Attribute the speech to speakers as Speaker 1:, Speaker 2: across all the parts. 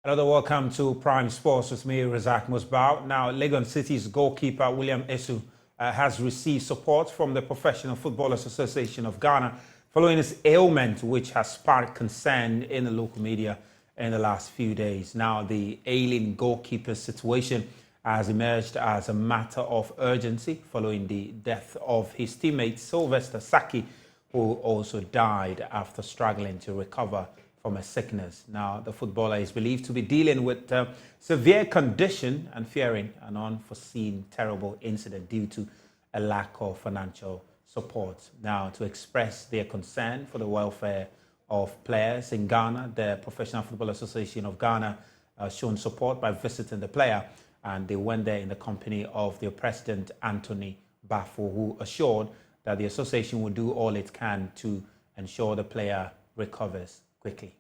Speaker 1: Another welcome to Prime Sports with me, Razak Musbao. Now, Legon Cities goalkeeper William Esu has received support from the Professional Footballers Association of Ghana following his ailment, which has sparked concern in the local media in the last few days. Now, the ailing goalkeeper's situation has emerged as a matter of urgency following the death of his teammate Sylvester Saki, who also died after struggling to recover from a sickness. Now, the footballer is believed to be dealing with severe condition and fearing an unforeseen terrible incident due to a lack of financial support. Now, to express their concern for the welfare of players in Ghana, the Professional Football Association of Ghana shown support by visiting the player, and they went there in the company of their president, Anthony Bafo, who assured that the association will do all it can to ensure the player recovers quickly.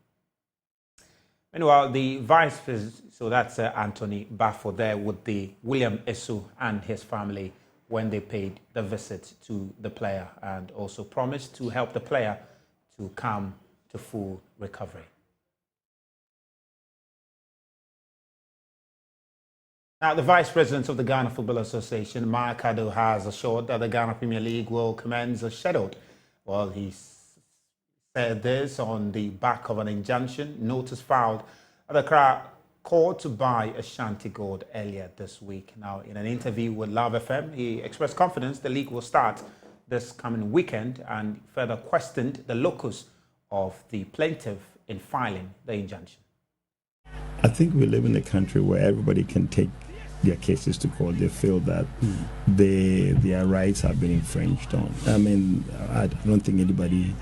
Speaker 1: Meanwhile, the vice president, so that's Anthony Bafo there with the William Esu and his family when they paid the visit to the player and also promised to help the player to come to full recovery. Now, the Vice President of the Ghana Football Association, Mark Ado, has assured that the Ghana Premier League will commence as scheduled. Well, he said this on the back of an injunction notice filed at the Accra court to buy Ashanti Gold earlier this week. Now, in an interview with Love FM, he expressed confidence the league will start this coming weekend and further questioned the locus of the plaintiff in filing the injunction.
Speaker 2: I think we live in a country where everybody can take their cases to court. They feel that their rights have been infringed on. I mean, I don't think anybody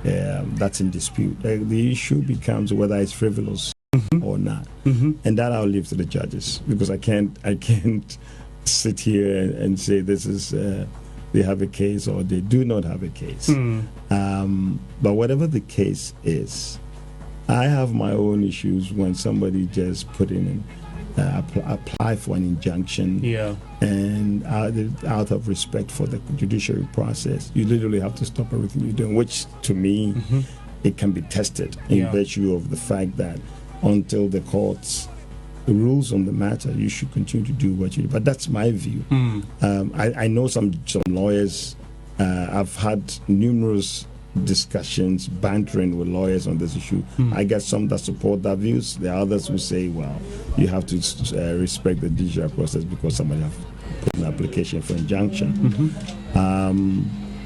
Speaker 2: that's in dispute. The issue becomes whether it's frivolous or not, and that I'll leave to the judges, because I can't sit here and say this is they have a case or they do not have a case. But whatever the case is, I have my own issues when somebody just put in apply for an injunction, and out of respect for the judiciary process, you literally have to stop everything you're doing, which to me, it can be tested in virtue of the fact that until the courts rules on the matter, you should continue to do what you do. But that's my view. I know some lawyers. I've had numerous discussions, bantering with lawyers on this issue. I get some that support that views. There are others who say, well, you have to respect the judicial process because somebody have put an application for injunction.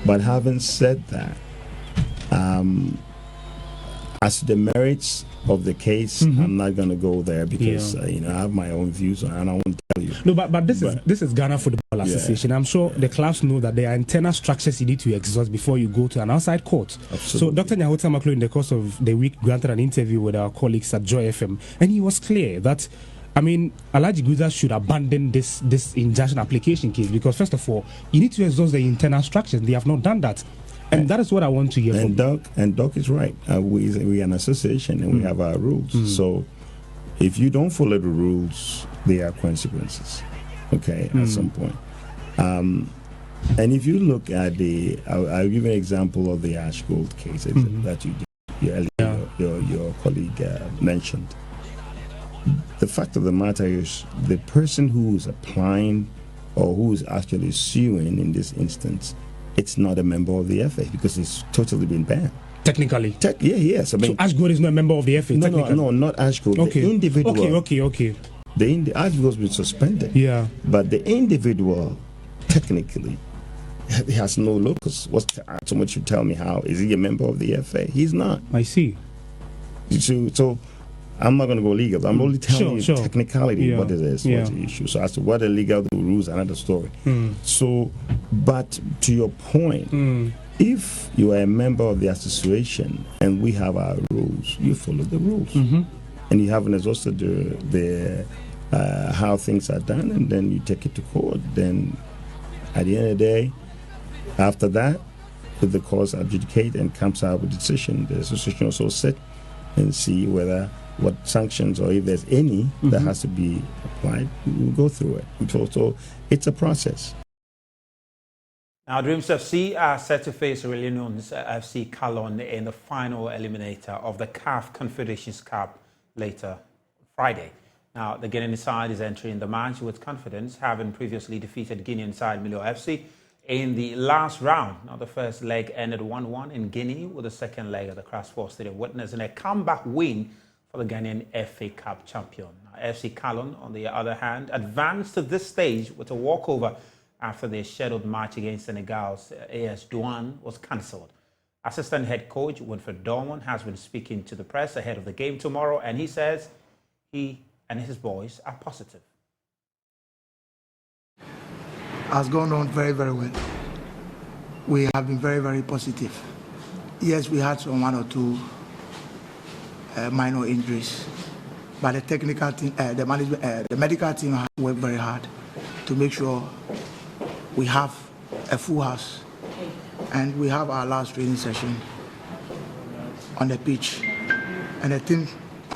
Speaker 2: But having said that, as to the merits of the case, I'm not going to go there because I have my own views and I won't tell you.
Speaker 3: No, but this is Ghana Football Association. I'm sure the clubs know that there are internal structures you need to exhaust before you go to an outside court.
Speaker 2: Absolutely.
Speaker 3: So Dr. Nyahota Maklo, in the course of the week, granted an interview with our colleagues at Joy FM, and he was clear that, I mean, Alhaji Guza should abandon this injunction application case because, first of all, you need to exhaust the internal structures. They have not done that. And that is what I want to hear from you.
Speaker 2: And Doc is right. We are an association and we have our rules. So if you don't follow the rules, there are consequences, at some point. And if you look at I'll give you an example of the Ash Gold case that your colleague mentioned. The fact of the matter is the person who is applying or who is actually suing in this instance, it's not a member of the FA because it's totally been banned.
Speaker 3: Technically?
Speaker 2: Yes. I mean,
Speaker 3: so Ash Gold is not a member of the FA?
Speaker 2: No, not Ash Gold.
Speaker 3: Okay.
Speaker 2: The individual.
Speaker 3: Okay.
Speaker 2: The Ash Gold has been suspended.
Speaker 3: Yeah.
Speaker 2: But the individual, technically, he has no locus. Someone should tell me how. Is he a member of the FA? He's not.
Speaker 3: I see.
Speaker 2: So I'm not going to go legal. I'm only telling you technicality what it is, what's the issue. So as to what the legal rules, another story. So, but to your point, if you are a member of the association and we have our rules, you follow the rules, and you haven't exhausted the how things are done, and then you take it to court. Then, at the end of the day, after that, if the courts adjudicate and comes out with a decision, the association also sit and see what sanctions or if there's any that has to be applied, we'll go through it. So it's a process.
Speaker 1: Now, Dreams FC are set to face Reunions FC Calon in the final eliminator of the CAF Confederations Cup later Friday. Now, the Guinean side is entering the match with confidence, having previously defeated Guinean side Milo FC in the last round. Now, the first leg ended 1-1 in Guinea, with the second leg at the Crassport Stadium witnessing a comeback win for the Ghanaian FA Cup champion. Now, FC Callon, on the other hand, advanced to this stage with a walkover after their scheduled match against Senegal's AS Douane was cancelled. Assistant head coach Winfred Dorman has been speaking to the press ahead of the game tomorrow, and he says he and his boys are positive.
Speaker 4: Has gone on very, very well. We have been very, very positive. Yes, we had some one or two minor injuries, but the technical team, the management, the medical team has worked very hard to make sure we have a full house, and we have our last training session on the pitch, and the team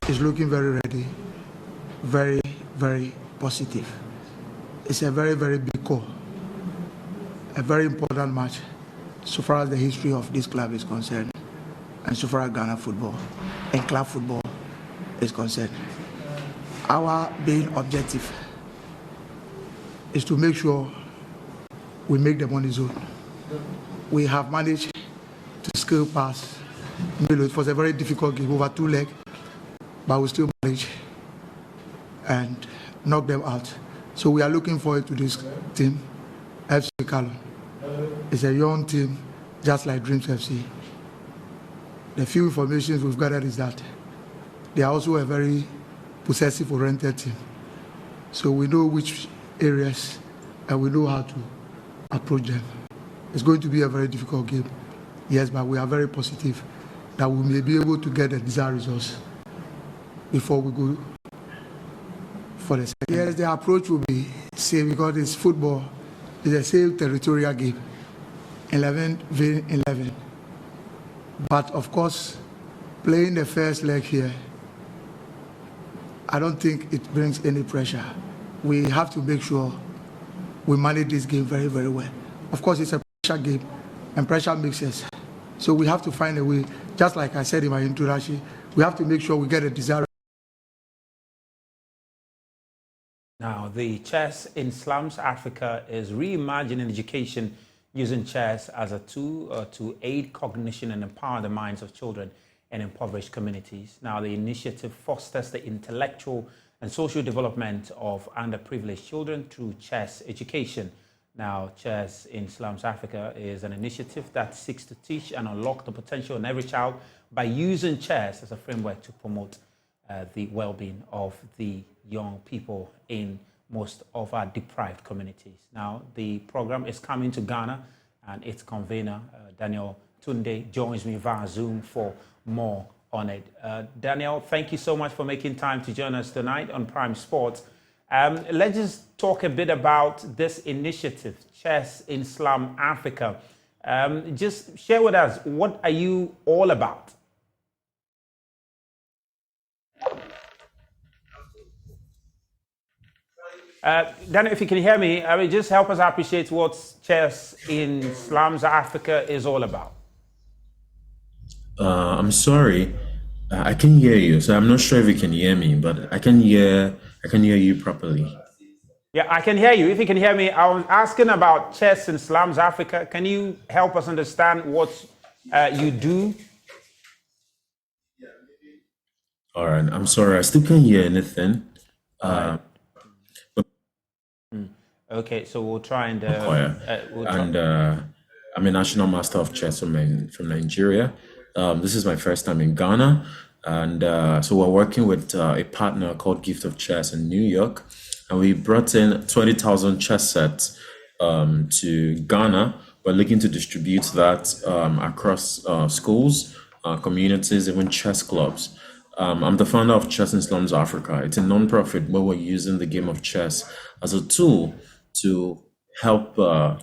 Speaker 4: is looking very ready, very, very positive. It's a very, very big call, a very important match so far as the history of this club is concerned, and so far as Ghana football and club football is concerned. Our main objective is to make sure we make the money zone. We have managed to scale past Milo. It was a very difficult game, over 2 legs, but we still managed and knock them out. So we are looking forward to this team, FC Callon. It's a young team, just like Dreams FC. The few information we've gathered is that they are also a very possessive-oriented team. So we know which areas and we know how to approach them. It's going to be a very difficult game, yes, but we are very positive that we may be able to get the desired results before we go for the second. Yes, the approach will be same because it's football. It's the same territorial game, 11v11. But of course, playing the first leg here, I don't think it brings any pressure. We have to make sure we manage this game very, very well. Of course, it's a pressure game, and pressure makes sense. So we have to find a way, just like I said in my introduction, we have to make sure we get a desired.
Speaker 1: Now, the Chess in Slums Africa is reimagining education using chess as a tool to aid cognition and empower the minds of children in impoverished communities. Now, the initiative fosters the intellectual and social development of underprivileged children through chess education. Now, Chess in Slums Africa is an initiative that seeks to teach and unlock the potential in every child by using chess as a framework to promote the well-being of the young people in most of our deprived communities. Now, the program is coming to Ghana, and its convener, Daniel Tunde, joins me via Zoom for more on it. Daniel, thank you so much for making time to join us tonight on Prime Sports. Let's just talk a bit about this initiative, Chess in Slum Africa. Just share with us, what are you all about? Daniel, if you can hear me, I mean, just help us appreciate what Chess in Slums Africa is all about.
Speaker 5: I'm sorry, I can hear you, so I'm not sure if you can hear me, but I can hear you properly.
Speaker 1: Yeah, I can hear you. If you can hear me, I was asking about Chess in Slums Africa. Can you help us understand what you do?
Speaker 5: All right, I'm sorry, I still can't hear anything.
Speaker 1: Okay, so we'll try and
Speaker 5: I'm a national master of chess from Nigeria. This is my first time in Ghana, and so we're working with a partner called Gift of Chess in New York, and we brought in 20,000 chess sets to Ghana. We're looking to distribute that across schools, communities, even chess clubs. I'm the founder of Chess in Slums Africa. It's a non-profit where we're using the game of chess as a tool to help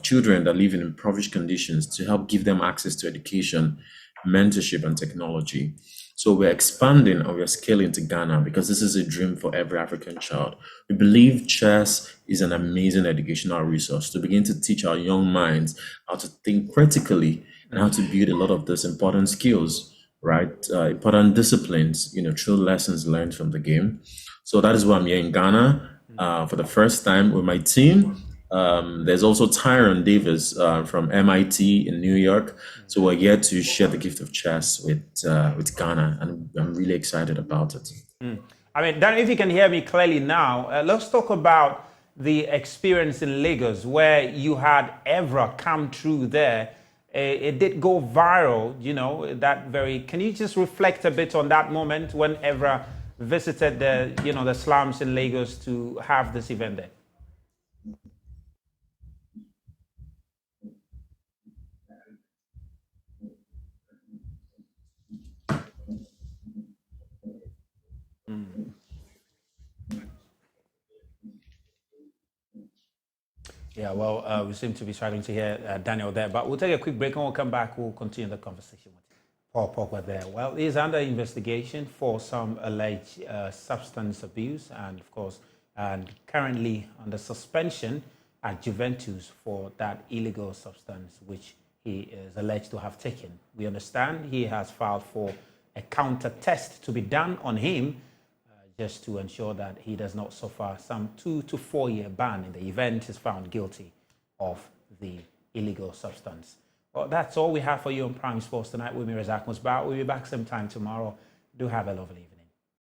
Speaker 5: children that live in impoverished conditions, to help give them access to education, mentorship, and technology. So we're expanding and we're scaling to Ghana because this is a dream for every African child. We believe chess is an amazing educational resource to begin to teach our young minds how to think critically and how to build a lot of these important skills, right? Important disciplines, through lessons learned from the game. So that is why I'm here in Ghana for the first time with my team. There's also Tyron Davis from MIT in New York. So we're here to share the gift of chess with Ghana, and I'm really excited about it.
Speaker 1: I mean, Dan, if you can hear me clearly now, let's talk about the experience in Lagos where you had Evra come through there. It did go viral, you know, can you just reflect a bit on that moment when Evra visited the slums in Lagos to have this event there? Yeah, well, we seem to be struggling to hear Daniel there, but we'll take a quick break and we'll come back. We'll continue the conversation with Paul Pogba there. Well, he's under investigation for some alleged substance abuse and, of course, and currently under suspension at Juventus for that illegal substance which he is alleged to have taken. We understand he has filed for a counter test to be done on him just to ensure that he does not suffer some 2 to 4 year ban in the event he's found guilty of the illegal substance. Well, that's all we have for you on Prime Sports tonight with me, Razak Musbah. We'll be back same time tomorrow. Do have a lovely evening.